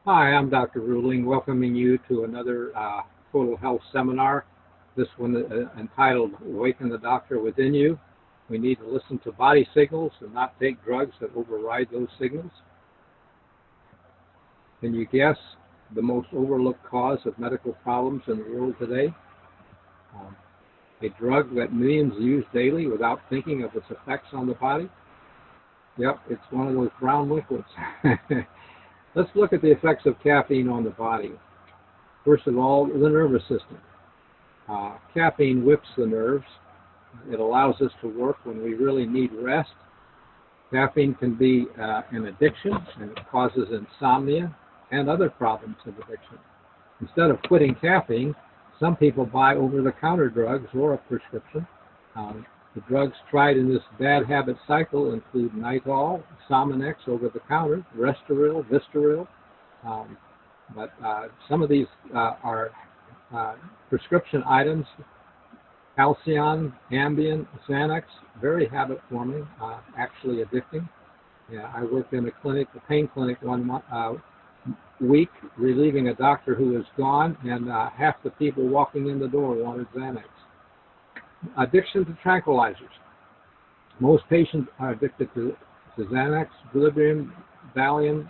Hi, I'm Dr. Ruhling, welcoming you to another Total Health Seminar. This one entitled Awaken the Doctor Within You. We need to listen to body signals and not take drugs that override those signals. Can you guess the most overlooked cause of medical problems in the world today? A drug that millions use daily without thinking of its effects on the body? Yep, it's one of those brown liquids. Let's look at the effects of caffeine on the body. First of all, the nervous system. Caffeine whips the nerves. It allows us to work when we really need rest. Caffeine can be an addiction, and it causes insomnia and other problems of addiction. Instead of quitting caffeine, some people buy over-the-counter drugs or a prescription. The drugs tried in this bad habit cycle include Nitol, Sominex over-the-counter, Restoril, Vistaril. But some of these are prescription items: Halcion, Ambien, Xanax, very habit-forming, actually addicting. Yeah, I worked in a pain clinic one week, relieving a doctor who was gone, and half the people walking in the door wanted Xanax. Addiction to tranquilizers. Most patients are addicted to Xanax, Librium, Valium,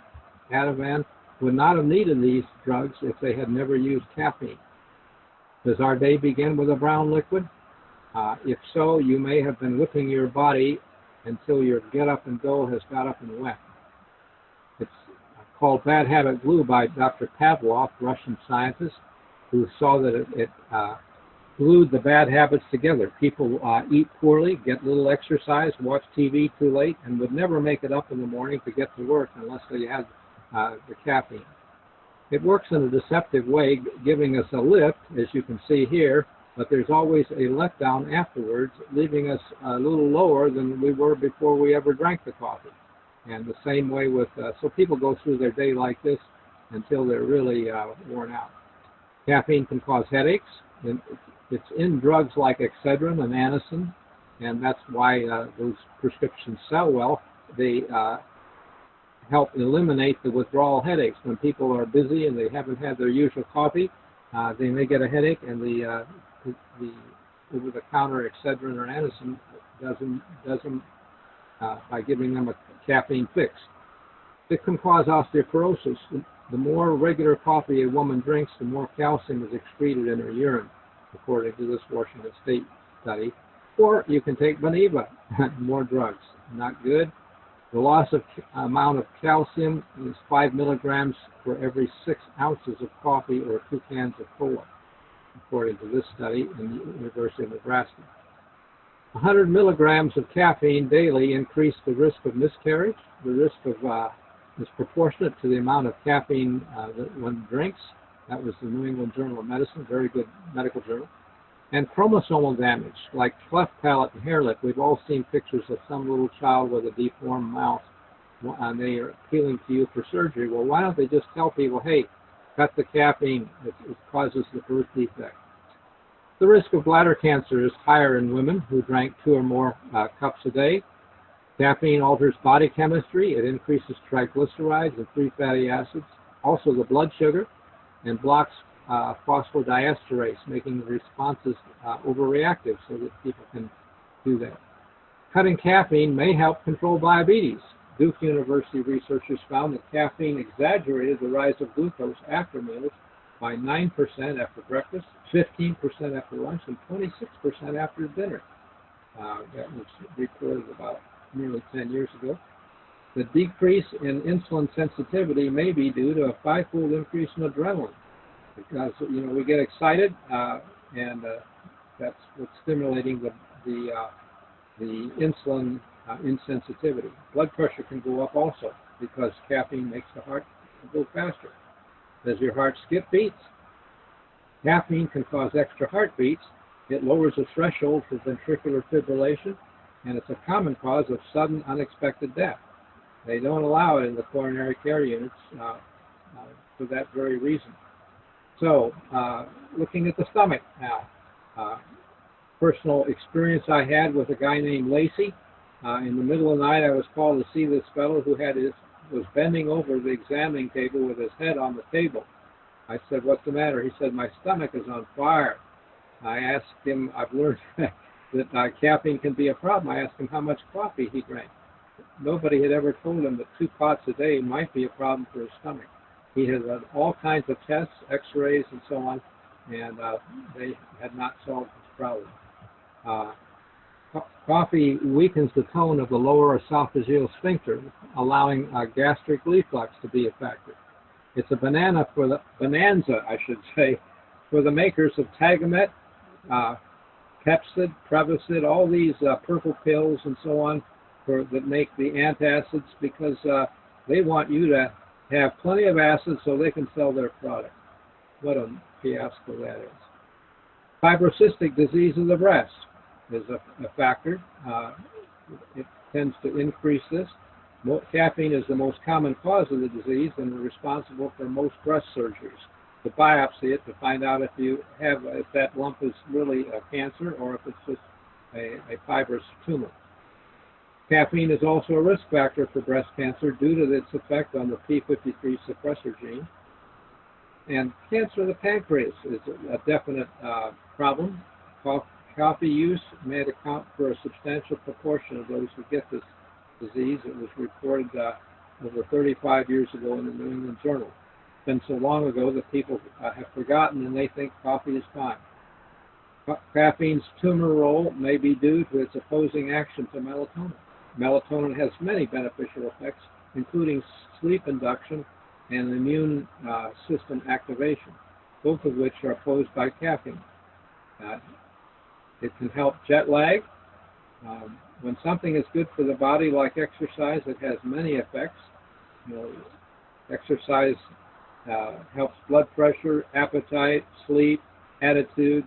Ativan. Would not have needed these drugs if they had never used caffeine. Does our day begin with a brown liquid? If so, you may have been whipping your body until your get up and go has got up and wet. It's called bad habit glue by Dr. Pavlov, Russian scientist, who saw that it glued the bad habits together. People eat poorly, get little exercise, watch TV too late, and would never make it up in the morning to get to work unless they had the caffeine. It works in a deceptive way, giving us a lift, as you can see here, but there's always a letdown afterwards, leaving us a little lower than we were before we ever drank the coffee. And the same way with, so people go through their day like this until they're really worn out. Caffeine can cause headaches. It's in drugs like Excedrin and Anacin, and that's why those prescriptions sell well. They help eliminate the withdrawal headaches. When people are busy and they haven't had their usual coffee, they may get a headache, and the over-the-counter Excedrin or Anacin does them by giving them a caffeine fix. It can cause osteoporosis. The more regular coffee a woman drinks, the more calcium is excreted in her urine, according to this Washington State study. Or you can take Boniva, more drugs. Not good. The loss of amount of calcium is 5 milligrams for every 6 ounces of coffee or 2 cans of cola, according to this study in the University of Nebraska. 100 milligrams of caffeine daily increase the risk of miscarriage. The risk of is proportionate to the amount of caffeine that one drinks. That was the New England Journal of Medicine, very good medical journal. And chromosomal damage, like cleft palate and hair lip. We've all seen pictures of some little child with a deformed mouth, and they are appealing to you for surgery. Well, why don't they just tell people, hey, cut the caffeine, it causes the birth defect. The risk of bladder cancer is higher in women who drank 2 or more cups a day. Caffeine alters body chemistry. It increases triglycerides and free fatty acids, also the blood sugar, and blocks phosphodiesterase, making the responses overreactive so that people can do that. Cutting caffeine may help control diabetes. Duke University researchers found that caffeine exaggerated the rise of glucose after meals by 9% after breakfast, 15% after lunch, and 26% after dinner. That was reported about nearly 10 years ago. The decrease in insulin sensitivity may be due to a 5-fold increase in adrenaline, because we get excited, and that's what's stimulating the insulin insensitivity. Blood pressure can go up also because caffeine makes the heart go faster. Does your heart skip beats? Caffeine can cause extra heartbeats. It lowers the threshold for ventricular fibrillation, and it's a common cause of sudden unexpected death. They don't allow it in the coronary care units for that very reason. So, looking at the stomach now, personal experience I had with a guy named Lacey. In the middle of the night, I was called to see this fellow who had his was bending over the examining table with his head on the table. I said, "What's the matter?" He said, "My stomach is on fire." I asked him, I've learned that caffeine can be a problem. I asked him how much coffee he drank. Nobody had ever told him that 2 pots a day might be a problem for his stomach. He had done all kinds of tests, x-rays and so on, and they had not solved his problem. Coffee weakens the tone of the lower esophageal sphincter, allowing gastric reflux to be effective. It's a bonanza, I should say, for the makers of Tagamet, Pepsid, Prevacid, all these purple pills and so on that make the antacids, because they want you to have plenty of acid so they can sell their product. What a fiasco that is. Fibrocystic disease of the breast is a factor. It tends to increase this. Caffeine is the most common cause of the disease and responsible for most breast surgeries. To biopsy it to find out if that lump is really a cancer or if it's just a fibrous tumor. Caffeine is also a risk factor for breast cancer due to its effect on the p53 suppressor gene. And cancer of the pancreas is a definite problem. Coffee use may account for a substantial proportion of those who get this disease. It was reported over 35 years ago in the New England Journal. It's been so long ago that people have forgotten and they think coffee is fine. Caffeine's tumor role may be due to its opposing action to melatonin. Melatonin has many beneficial effects, including sleep induction and immune system activation, both of which are opposed by caffeine. It can help jet lag. When something is good for the body, like exercise, it has many effects. Exercise helps blood pressure, appetite, sleep, attitudes,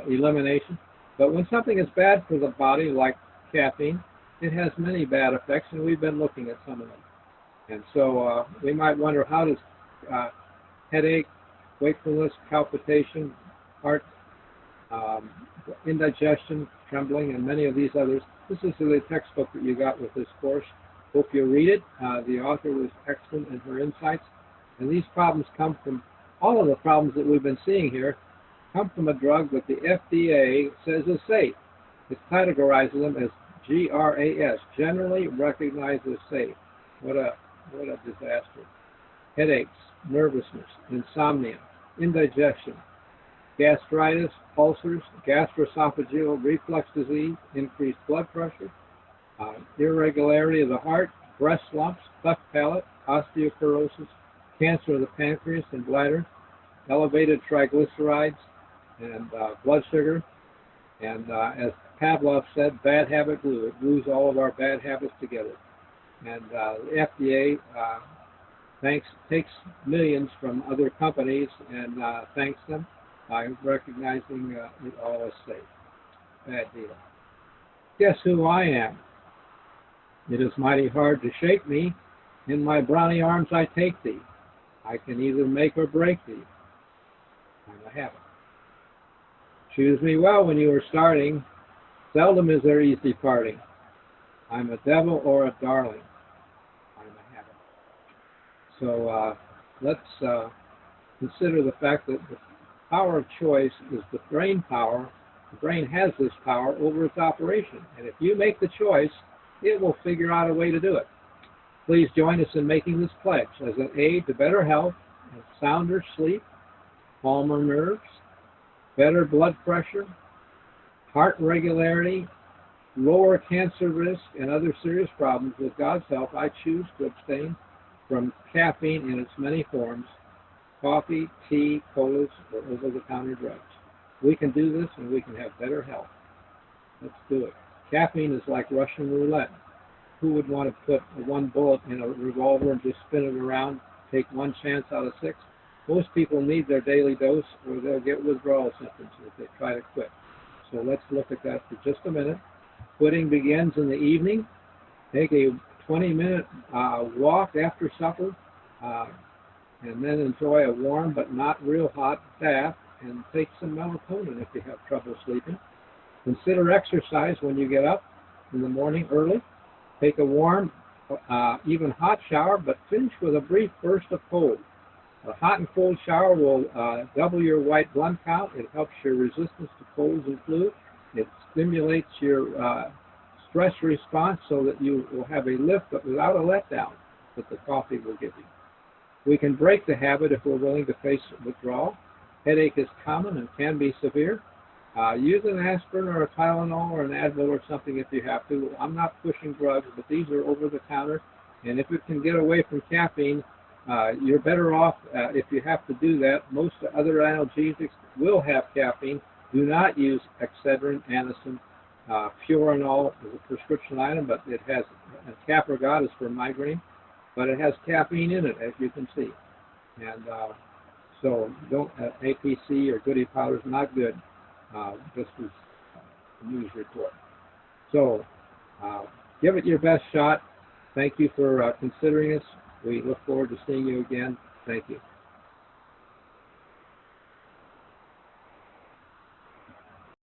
elimination. But when something is bad for the body, like caffeine, it has many bad effects, and we've been looking at some of them. And so we might wonder, how does headache, wakefulness, palpitation, heart, indigestion, trembling, and many of these others. This is the textbook that you got with this course. Hope you'll read it. The author was excellent in her insights. And these problems come from, all of the problems that we've been seeing here, come from a drug that the FDA says is safe. It categorizes them as GRAS, generally recognized as safe. What a disaster. Headaches, nervousness, insomnia, indigestion, gastritis, ulcers, gastroesophageal reflux disease, increased blood pressure, irregularity of the heart, breast lumps, cleft palate, osteoporosis, cancer of the pancreas and bladder, elevated triglycerides and blood sugar, and as Pavlov said, bad habit glue. It glues all of our bad habits together. And the FDA takes millions from other companies and thanks them by recognizing it all as safe. Bad deal. Guess who I am? It is mighty hard to shake me. In my brawny arms I take thee. I can either make or break thee. I'm a habit. Choose me well when you are starting. Seldom is there easy parting. I'm a devil or a darling. I'm a habit. So let's consider the fact that the power of choice is the brain power. The brain has this power over its operation. And if you make the choice, it will figure out a way to do it. Please join us in making this pledge as an aid to better health, and sounder sleep, calmer nerves, better blood pressure, heart regularity, lower cancer risk, and other serious problems. With God's help, I choose to abstain from caffeine in its many forms, coffee, tea, colas, or over-the-counter drugs. We can do this, and we can have better health. Let's do it. Caffeine is like Russian roulette. Who would want to put one bullet in a revolver and just spin it around, take one chance out of 6? Most people need their daily dose, or they'll get withdrawal symptoms if they try to quit. So let's look at that for just a minute. Quitting begins in the evening. Take a 20-minute walk after supper, and then enjoy a warm but not real hot bath, and take some melatonin if you have trouble sleeping. Consider exercise when you get up in the morning early. Take a warm even hot shower, but finish with a brief burst of cold. A hot and cold shower will double your white blood count. It helps your resistance to colds and flu. It stimulates your stress response so that you will have a lift but without a letdown that the coffee will give you. We can break the habit if we're willing to face withdrawal. Headache is common and can be severe. Use an aspirin or a Tylenol or an Advil or something if you have to. I'm not pushing drugs, but these are over the counter. And if you can get away from caffeine, you're better off if you have to do that. Most other analgesics will have caffeine. Do not use Excedrin, Anacin, Purinol as a prescription item, but it has, and Caprigot is for migraine, but it has caffeine in it, as you can see. And so don't, APC or Goody powder is not good, just as a news report. So give it your best shot. Thank you for considering us. We look forward to seeing you again. Thank you.